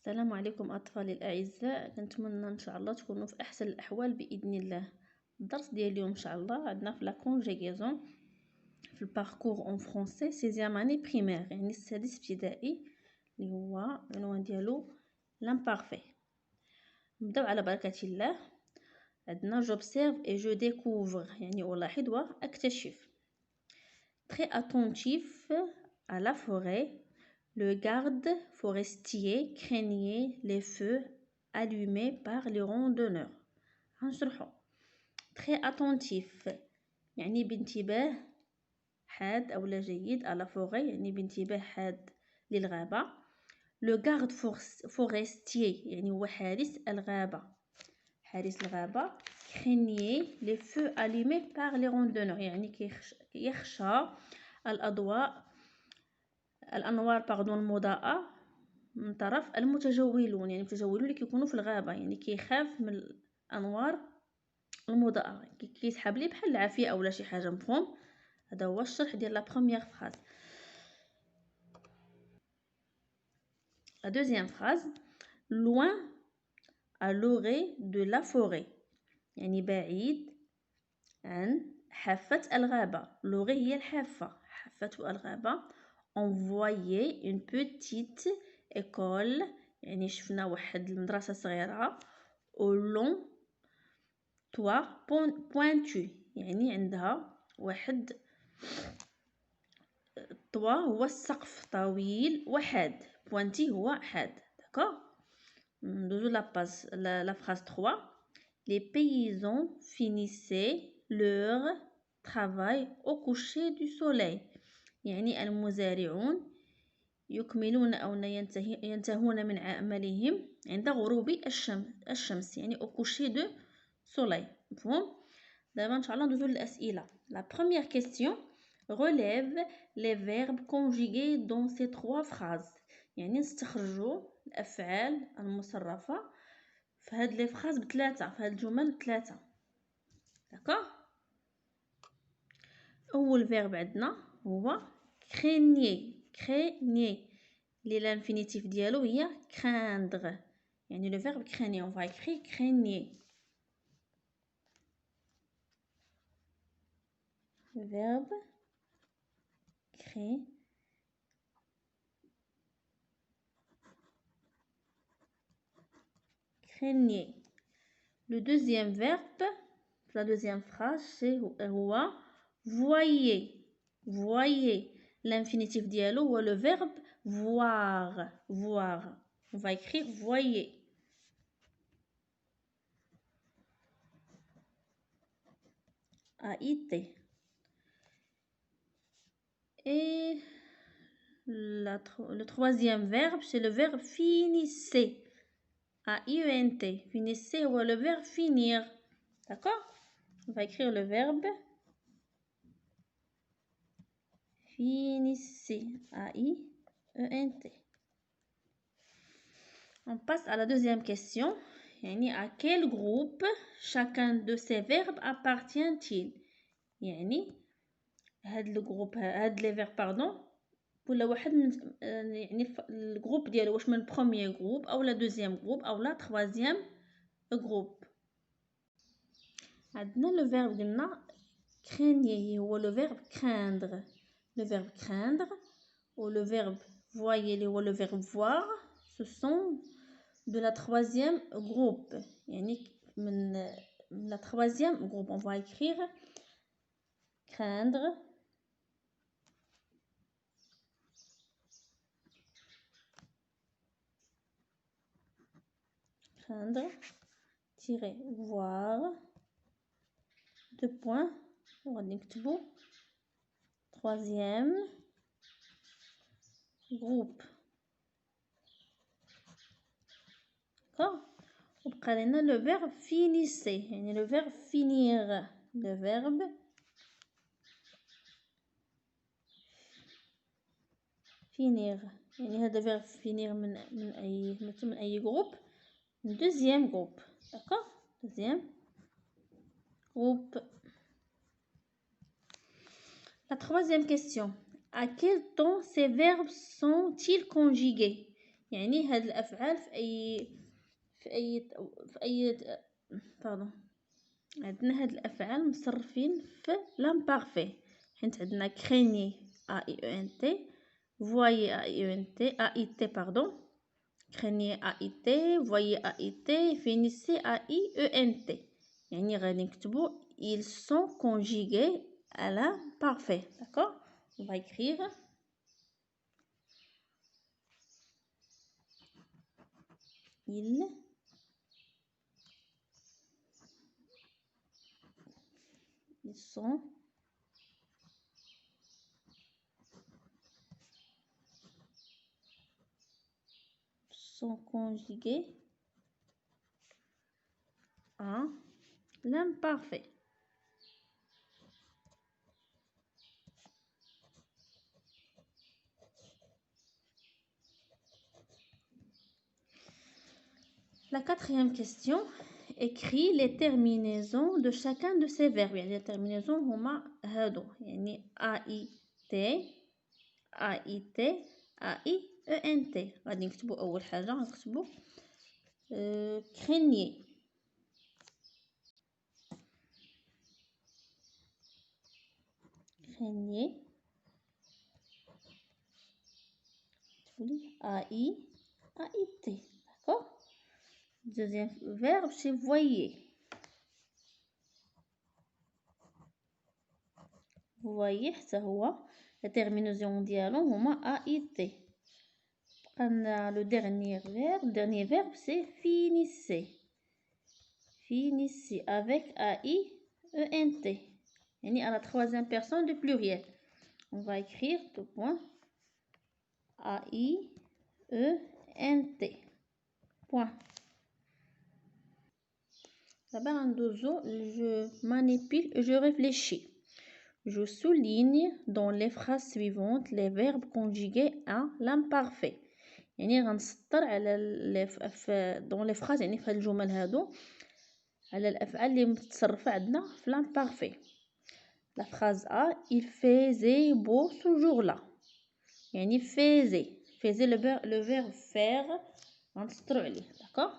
السلام عليكم أطفالي الأعزاء، كنتمنى إن شاء الله تكونوا في أحسن الأحوال بإذن الله. الدرس ديال اليوم إن شاء الله عندنا في لا كونجيغيزون في الباركور اون فرونسي سيزيام اني بريمير، يعني السادس ابتدائي، اللي هو العنوان ديالو لامبارفي. نبداو على بركة الله. عندنا j'observe et je découvre، يعني ألاحظ وأكتشف. Très attentif à la forêt, le garde forestier craignait les feux allumés par les randonneurs. هنشرحو. Très attentif يعني بانتباه حاد أو لا جيد à la forêt، يعني بانتباه حاد للغابة. Le garde forestier يعني هو حارس الغابة. حارس الغابة craignait les feux allumés par les randonneurs، يعني يخشى الأنوار المضاءة من طرف المتجولون، يعني المتجولون اللي كيكونوا في الغابة، يعني كيخاف من الأنوار المضاءة، كيسحب ليه بحال العافية أو شي حاجة. مفهوم؟ هذا هو الشرح ديال لا بروميير فراز. لا دوزيام فراز loin à l'orée de la forêt، يعني بعيد عن حافة الغابة. l'orée هي الحافة، حافة الغابة. on voyait une petite école، يعني شفنا واحد المدرسة صغيرة. au long toit pointu، يعني عندها واحد الطوا هو السقف طويل وحاد، بوانتي هو حاد. داكوغ. ندوزو لا فراز 3. les paysans finissaient leur travail au coucher du soleil، يعني المزارعون يكملون أو ينتهون من عملهم عند غروب الشمس، يعني au coucher du soleil. مفهوم؟ دابا إن شاء الله ندوزو للأسئلة. la première question relève les verbes conjugués dans ces 3 phrases، يعني نستخرجوا الأفعال المصرفة في هاد لي فراز بثلاثة، في هاد الجمل بثلاثة. داكوغ. أول فيرب عندنا هو craigner. اللي لانفينيتيف ديالو هي craindre، يعني لو فيرب craigner. on va écrire craigner. le verbe craigner. Le deuxième verbe, la deuxième phrase, c'est هو voyez. L'infinitif dialogue ou le verbe voir. On va écrire voyez. AIT. Et le troisième verbe, c'est le verbe finissez. AIENT. Finissez ou le verbe finir. D'accord? On va écrire le verbe finissez. AIENT. On passe à la deuxième question. يعني à quel groupe chacun de ces verbes appartient-il؟ يعني هاد الجروب، هاد لي فيرب باردون، ولا واحد من يعني الجروب ديالو واش من بروميير جروب او لا دوزيام جروب او لا تروازيام جروب. عندنا لو فيرب قلنا craigner هو لو فيرب craindre، لو فيرب craindre. و لو فيرب voyer اللي هو لو فيرب voir. ce sont de la troisième groupe، يعني من la troisième groupe. on va écrire craindre tirer voir 2 points. وغادي نكتبو troisième groupe. d'accord. وبقى لنا لو فيرب finissez، يعني لو فيرب finir. لو فيرب finir، يعني هذا فيرب finir من اي جروب، من deuxième groupe. d'accord. deuxième groupe. La troisième question. À quel temps ces verbes sont-ils conjugués؟ يعني هاد الافعال في اي باردون، عندنا هاد الافعال مصرفين في لامبارفي، حيت عندنا كريني ا اي او ان تي، فوايي ا اي او ان تي ا اي تي باردون، كريني ا اي تي، فوايي ا اي تي، فينيسي ا اي او ان تي. يعني غادي نكتبو ils sont conjugués à l'imparfait. D'accord? On va écrire ils sont conjugués à l'imparfait. La quatrième question, écrit les terminaisons de chacun de ces verbes. يعني les terminaisons هما هادو، يعني AIT AIT AIENT. غادي نكتبو أول حاجة غنكتبو craigner AIT. D'accord? Deuxième verbe c'est voyer. voyer حتى هو la terminaison ديالو هما AIT. Le dernier verbe c'est finissez. Finissez avec AIENT. يعني à la troisième personne du pluriel. On va écrire deux points AIENT. Point. D'abord en dozo, je manipule et je réfléchis. Je souligne dans les phrases suivantes les verbes conjugués à l'imparfait. يعني غنسطر على dans les phrases، يعني في الجمل هادو على الافعال اللي متصرفه عندنا في l'imparfait. La phrase A, il faisait beau ce jour-là. يعني faisait le verbe faire غنسطرو عليه. d'accord.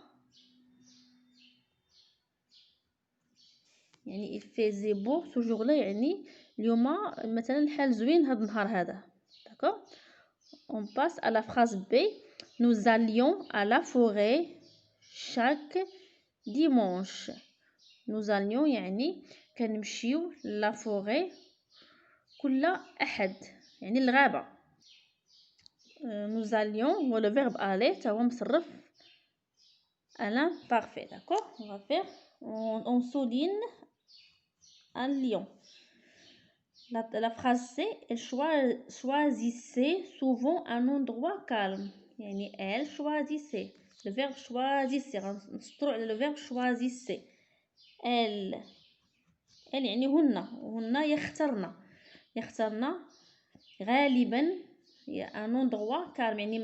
يعني il faisait beau ce jour-là يعني اليوم مثلا الحال زوين هاد النهار هذا. d'accord. On passe à la phrase B. Nous allions à la forêt chaque dimanche. Nous allions يعني كنمشيو لا فوري كل احد، يعني الغابه. nous allions هو le verbe aller تا هو مصرف à l'imparfait. d'accord. on va faire on souligne un lion. La phrase C, elle choisissait souvent un endroit calme. يعني elle choisissait le verbe choisissait نسطرو على le verbe choisissait. elle يعني هن يختارن غالبا un endroit calme يعني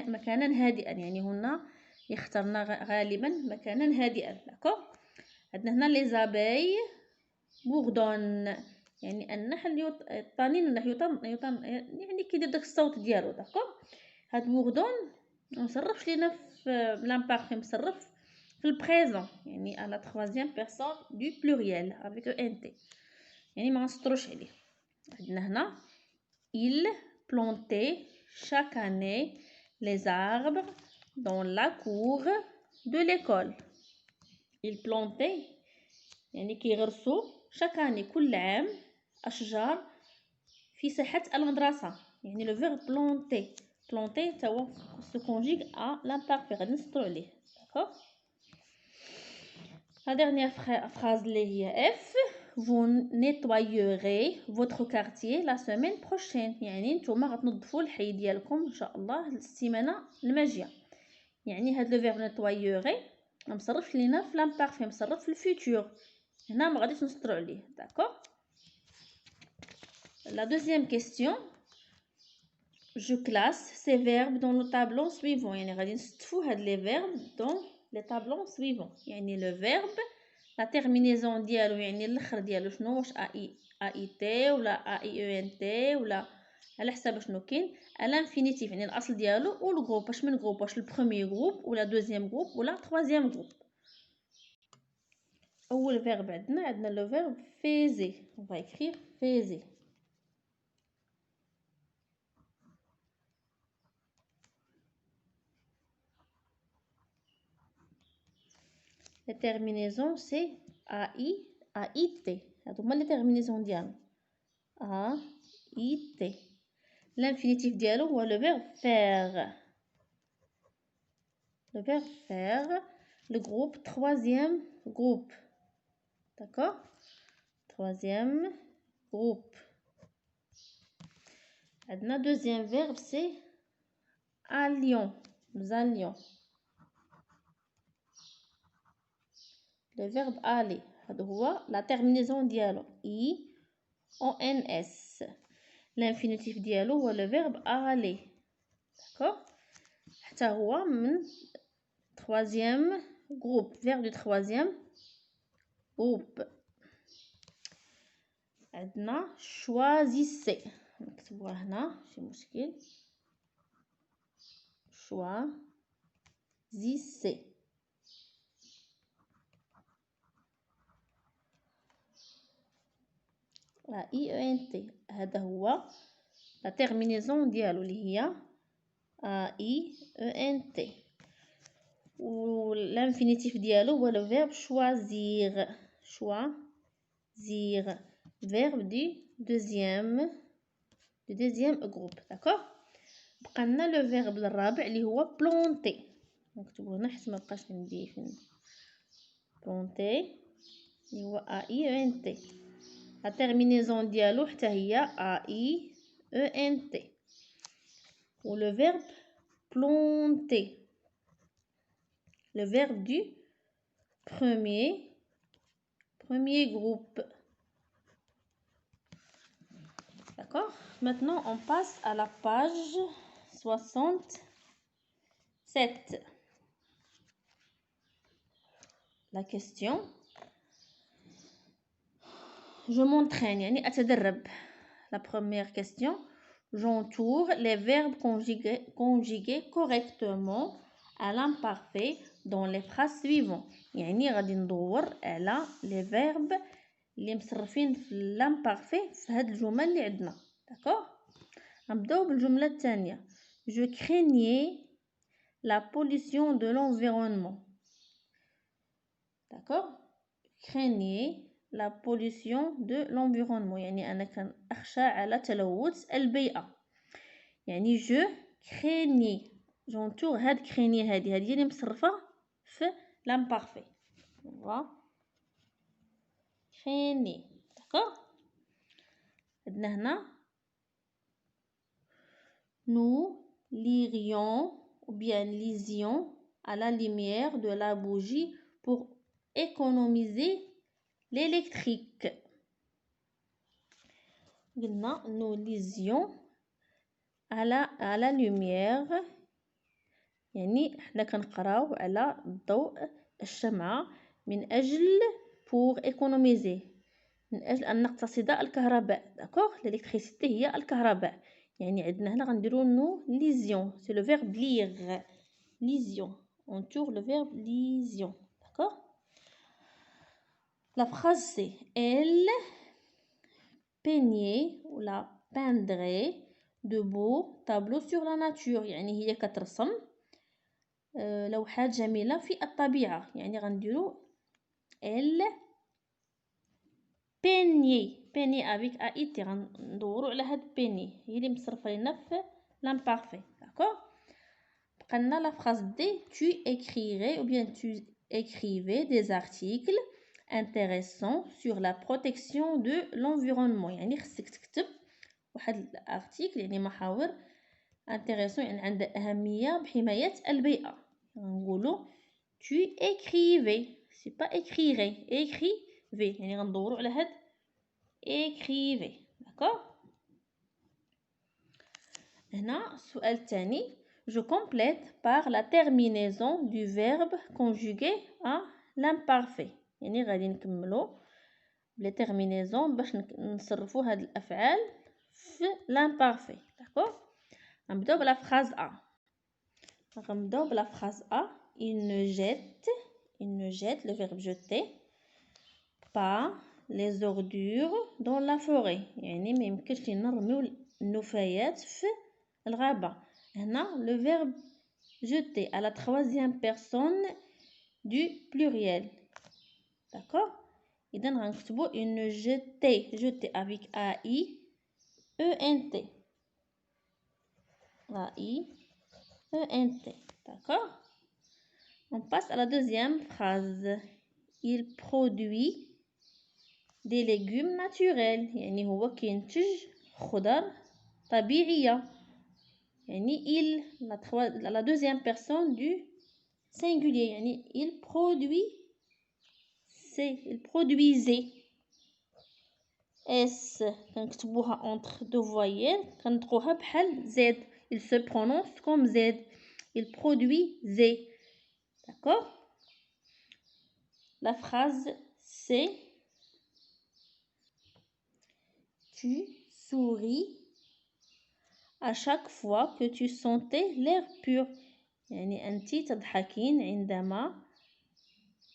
مكانا هادئا، يعني هن يختارن غالبا مكانا هادئا. d'accord. عندنا هنا les abeilles bourdonnent، يعني النحل الطنين يطن يعني كيدير داك الصوت ديالو. d'accord. هاد bourdonne مصرفش لينا في l'imparfait، مصرف في البريزون، يعني à la troisième personne du pluriel avec ENT، يعني ما نسطروش عليه. عندنا هنا il plantait chaque année les arbres dans la cour de l'école. il plantait يعني كيغرسوا chaque année كل عام أشجار في ساحة المدرسة، يعني le verbe planter تا هو se conjugue à l'imparfait غادي نسطرو عليه. d'accord. La dernière phrase اللي هي F. Vous nettoyerez votre quartier la semaine prochaine. يعني نتوما غتنظفوا الحي ديالكم ان شاء الله السيمانه الماجيه. يعني هاد لو فيرب nettoyer ما مصرفش لينا في l'imparfait، مصرف في الفيتور، هنا ما غاديش نسطرو عليه. d'accord. La deuxième question. Je classe ces verbes dans le tableau suivant. يعني غادي نستفوا هاد les verbes dans les tableaux suivants. يعني le verbe la terminaison ديالو يعني الاخر ديالو شنو، واش اي تي ولا اي او ان تي ولا على حساب شنو كاين الانفينيتيف يعني الاصل ديالو والجروب. واش من جروب؟ واش البروميي جروب ولا دوزيام جروب ولا تروازيام جروب؟ اول فيرب عندنا لو فيرب فيزي. on va écrire فيزي. la terminaison c'est ai ait. هادو هما لي terminaison ديالنا ait. l'infinitif ديالو هو le verbe faire. le verbe faire. le groupe troisième groupe. D'accord? Troisième groupe. عندنا deuxième verbe c'est allions. nous allions. le verbe aller هذا هو la terminaison ديالو ons. l'infinitif ديالو هو le verbe aller. d'accord حتى هو من troisième groupe. verbe du troisième groupe. عندنا choisissez. نكتبوها هنا ماشي مشكل. choisissez. IENT هذا هو la terminaison ديالو اللي هي IENT. و l'infinitif ديالو هو le verbe choisir. choisir. verbe du deuxième groupe. d'accord. بقى لنا لو فيرب الرابع اللي هو planter. نكتبو هنا حيت ما بقاش عندي فين. planter اللي هو IENT. la terminaison ديالو حتى هي IENT. و le verbe planter. le verbe du premier groupe. D'accord. Maintenant, on passe à la page 67. La question. Je m'entraîne, يعني أتدرب. La première question. J'entoure les verbes conjugués correctement à l'imparfait dans les phrases suivantes. يعني غادي ندور على les verbes اللي مصرفين في l'imparfait في هاد الجمل اللي عندنا. d'accord. نبداو بالجمله الثانيه. je craignais la pollution de l'environnement. d'accord. craignais la pollution de l'environnement يعني انا كنخشى على تلوث البيئه. يعني je craignais. j'entoure هاد craignais هادي هي اللي مصرفه في l'imparfait. craignais. d'accord. عندنا هنا nous lirions ou bien lisions à la lumière de la bougie pour économiser l'électrique. nous lisions à la lumière يعني حنا كنقراو على ضوء الشمعة من أجل pour économiser من أجل أن نقتصد الكهرباء. d'accord. l'électricité هي الكهرباء. يعني عندنا هنا غنديرو نو ليزيون. c'est le verbe lire. lision. on tourne le verbe lision. d'accord. la phrase c'est elle peignait ou la peindrait de beaux tableaux sur la nature. يعني هي كترسم لوحات جميلة في الطبيعة. يعني غنديرو elle بيني avec AIT. غندورو على هاد بيني هي اللي مصرفه لنا في l'imparfait. d'accord. بقالنا لا phrase دي. tu écrirais ou bien tu écrivais des articles intéressants sur la protection de l'environnement. يعني خصك تكتب واحد الارتيكل يعني محاور intéressant يعني عنده أهمية بحماية البيئة. نقولو tu écrivais. c'est pas écrirais. écrivais يعني غندورو على هاد écrivez. d'accord. هنا السؤال الثاني. je complète par la terminaison du verbe conjugué à l'imparfait. يعني غادي نكملو بلا terminaison باش نصرفو هاد الافعال في l'imparfait. D'accord? نبداو بلا phrase A. نبداو بلا phrase A. Il ne jette, le verbe jeter, pas les ordures dans la forêt. يعني ما يمكنش نرميو النفايات في الغابة. هنا le verbe jeter à la troisième personne du pluriel. D'accord? إذا غنكتبو une jeter avec AI ENT. A-I-E-N-T. D'accord? On passe à la deuxième phrase. Il produit des légumes naturels. يعني هو كينتج خضر طبيعية. يعني il, la deuxième personne du singulier. يعني il produisait. S كنكتبوها entre deux voyelles كنطقوها بحال Z. Il se prononce comme Z. Il produisait. D'accord? La phrase c'est tu souris à chaque fois que tu sentais l'air pur. يعني أنت تضحكين عندما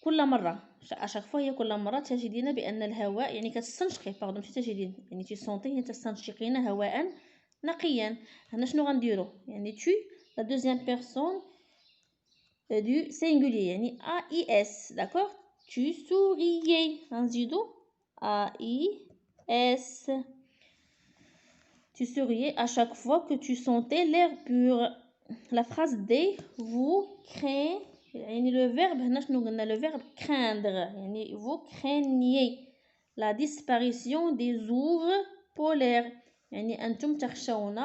كل مرة chaque fois هي كل مرة تجدين بأن الهواء يعني كتستنشقي ماشي تجدين يعني تسونطي تستنشقين هواء نقيا. هنا شنو غنديرو يعني tu la deuxième personne du singulier يعني AIS. d'accord? tu souriais غنزيدو AIS. tu souriais à chaque fois que tu sentais l'air pur. La phrase D vous craignez يعني le verbe هنا شنو قلنا le verbe craindre يعني vous craignez la disparition des ours polaires يعني أنتم تخشون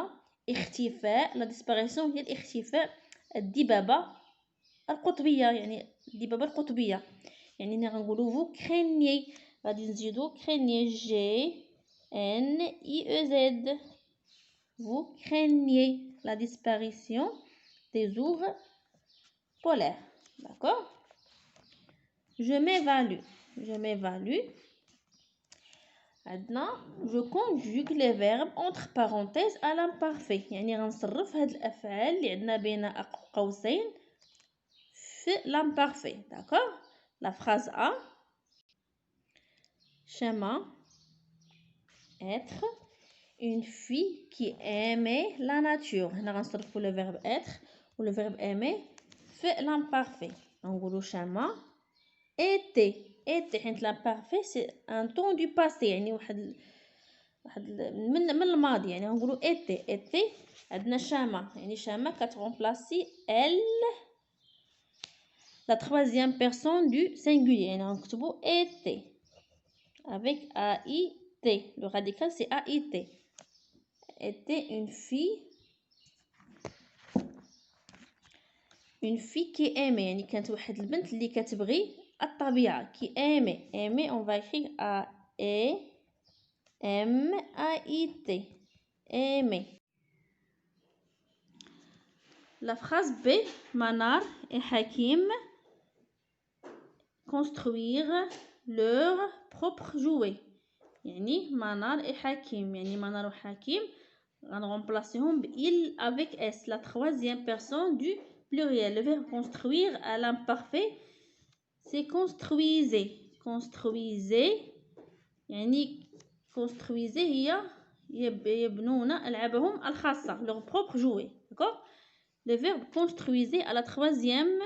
اختفاء la disparition هي الاختفاء الدببة القطبية يعني الدببة القطبية. يعني هنا غنقولو vous craignez غادي نزيدو craignez G N I E Z. vous craignez la disparition des ours polaires. D'accord? Je m'évalue. Maintenant, je conjugue les verbes entre parenthèses à l'imparfait. يعني غنصرف هاد الأفعال اللي عندنا بين قوسين في l'imparfait. D'accord? La phrase A. Schéma. Être. Une fille qui aimait la nature. هنا غنصرفو le verbe être ou le verbe aimer في l'imparfait. نقولو schéma. était حيت l'imparfait c'est un temps du passé يعني واحد من الماضي يعني نقولوا était عندنا شامة يعني شامة كتغومبلاسي elle la troisième personne du singulier يعني غنكتبوا était avec AIT. le radical c'est AIT. était une fille qui aimait يعني كانت واحد البنت اللي كتبغي الطبيعة qui aimait on va écrire A E M A I T aimer. La phrase B. Manar et Hakim construire leur propre jouet. يعني Manar et Hakim يعني Manar et Hakim غنرمبلاسيهم il avec S la troisième personne du pluriel. Le verbe construire à l'imparfait c'est construisez يعني construisez هي يبنون ألعابهم الخاصة leur propre jouet. D'accord? Le verbe construisez à la troisième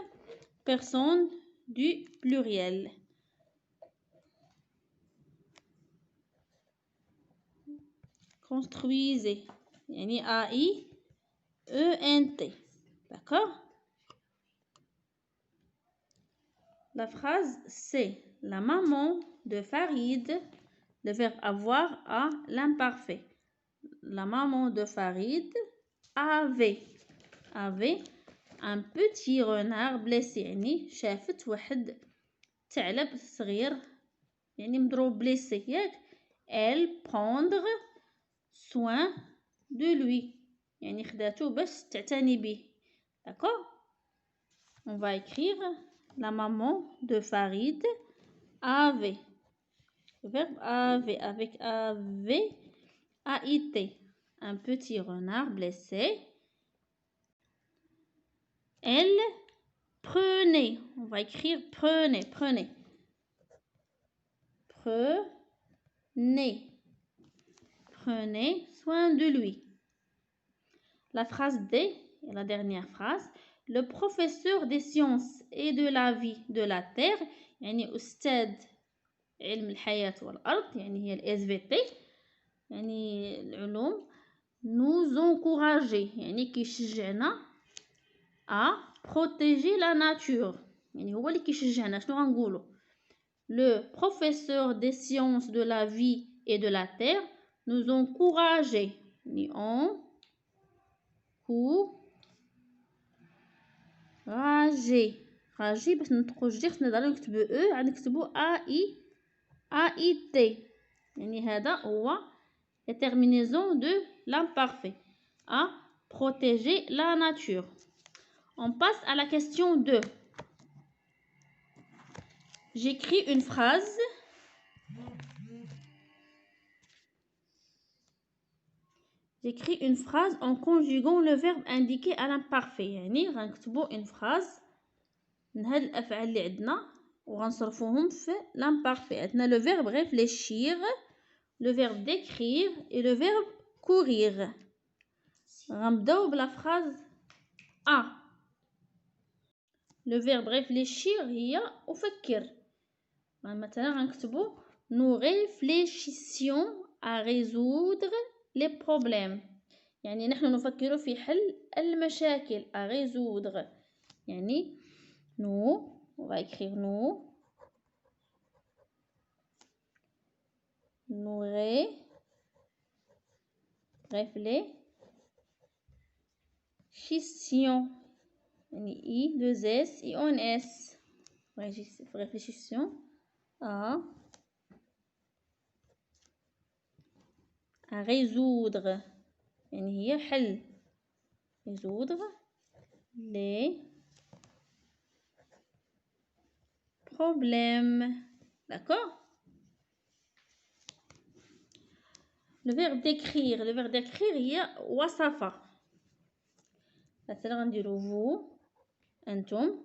personne du pluriel. Construisez يعني A-I-E-N-T. D'accord? La phrase c'est la maman de Farid. Le verbe avoir à l'imparfait. La maman de Farid avait un petit renard blessé يعني شافت واحد ثعلب صغير يعني مضروب blessé ياك. elle prendre soin de lui يعني خداتو باش تعتني به. d'accord? on va écrire la maman de Farid avait le verbe avait avec AV AIT. un petit renard blessé. Elle prenait, on va écrire prenait, prenait. Prenez soin de lui. La phrase D est la dernière phrase. Le professeur des sciences et de la vie de la terre يعني أستاذ علم الحياة والأرض يعني هي ال SVT يعني العلوم nous encourager يعني كيشجعنا à protéger la nature يعني هو اللي كيشجعنا شنو غنقولوا le professeur des sciences de la vie et de la terre nous encourager يعني راجي باش نطقو الجي خصنا دابا نكتبو او عاد نكتبو اي تي يعني هذا هو la terminaison de l'imparfait à protéger la nature. On passe à la question 2. J'écris une phrase. J'écris une phrase en conjuguant le verbe indiqué à l'imparfait. يعني غنكتبو une phrase من هاد الافعال اللي عندنا وغنصرفوهم في l'imparfait. عندنا le verbe réfléchir, le verbe d'écrire et le verbe courir. غنبداو بلا phrase A. Le verbe réfléchir هي أفكر. مثلا غنكتبو nous réfléchissions à résoudre les problèmes يعني نحن نفكر في حل المشاكل à résoudre يعني nous on va écrire nous réfléchissions يعني I 2 S I on S réfléchissions à résoudre يعني هي حل résoudre les problèmes. D'accord? Le verbe d'écrire هي وصف. مثلا غنديرو vous أنتم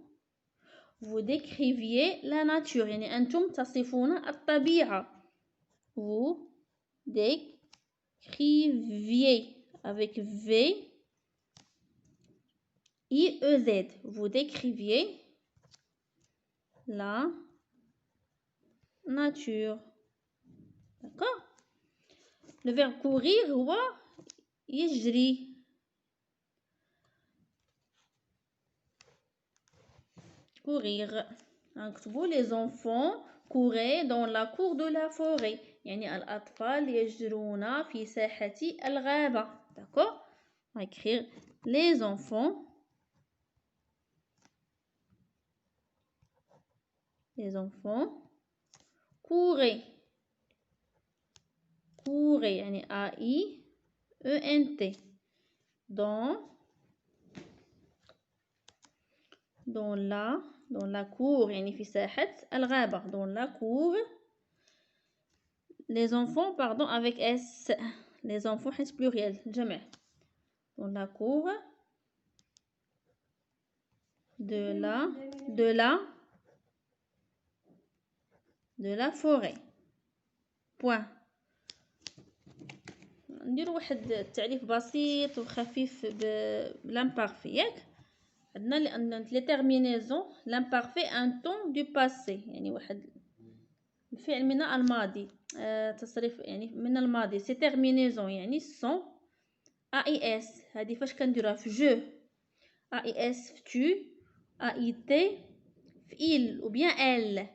vous décriviez la nature يعني أنتم تصفون الطبيعة. vous décriviez avec V I E Z vous décriviez la nature. D'accord? Le verbe courir هو يجري. courir نكتبو les enfants couraient dans la cour de la forêt يعني الأطفال يجرون في ساحة الغابة. D'accord? On va écrire les enfants couraient يعني A I E N T dans la cour يعني في ساحة الغابة dans la cour. Les enfants pardon avec S les enfants حيت pluriel جمع dans la cour de la forêt. point. ندير واحد التعريف بسيط وخفيف بالامبارفي ياك عندنا لان لي تيرمينيزون l'imparfait un temps du passé يعني واحد الفعل من الماضي تصريف يعني من الماضي سي تيرمينيزون يعني سون اي اس هذه فاش كنديروها في جو اي اس في tu اي تي في il ou bien elle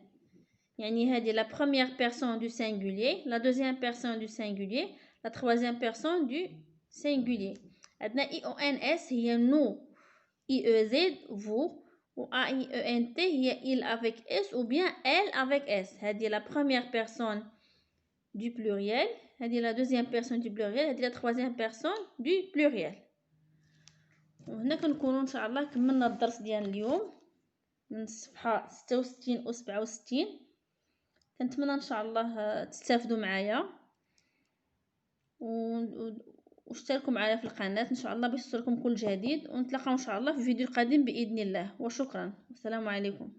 يعني هذه la première personne du singulier la deuxième personne du singulier la troisième personne du singulier. عندنا I O N S هي nous I E Z vous ou A I E N T هي il avec S ou bien elle avec S. هذه la première personne du pluriel هذه la deuxième personne du pluriel هذه la troisième personne du pluriel. وهنا كنكونوا ان شاء الله كملنا الدرس ديال اليوم من الصفحه 66 و 67. كنتمنى ان شاء الله تستافدوا معايا واشتركوا معنا في القناة ان شاء الله باش يوصلكم كل جديد، ونتلاقاو ان شاء الله في فيديو قادم باذن الله. وشكرا، والسلام عليكم.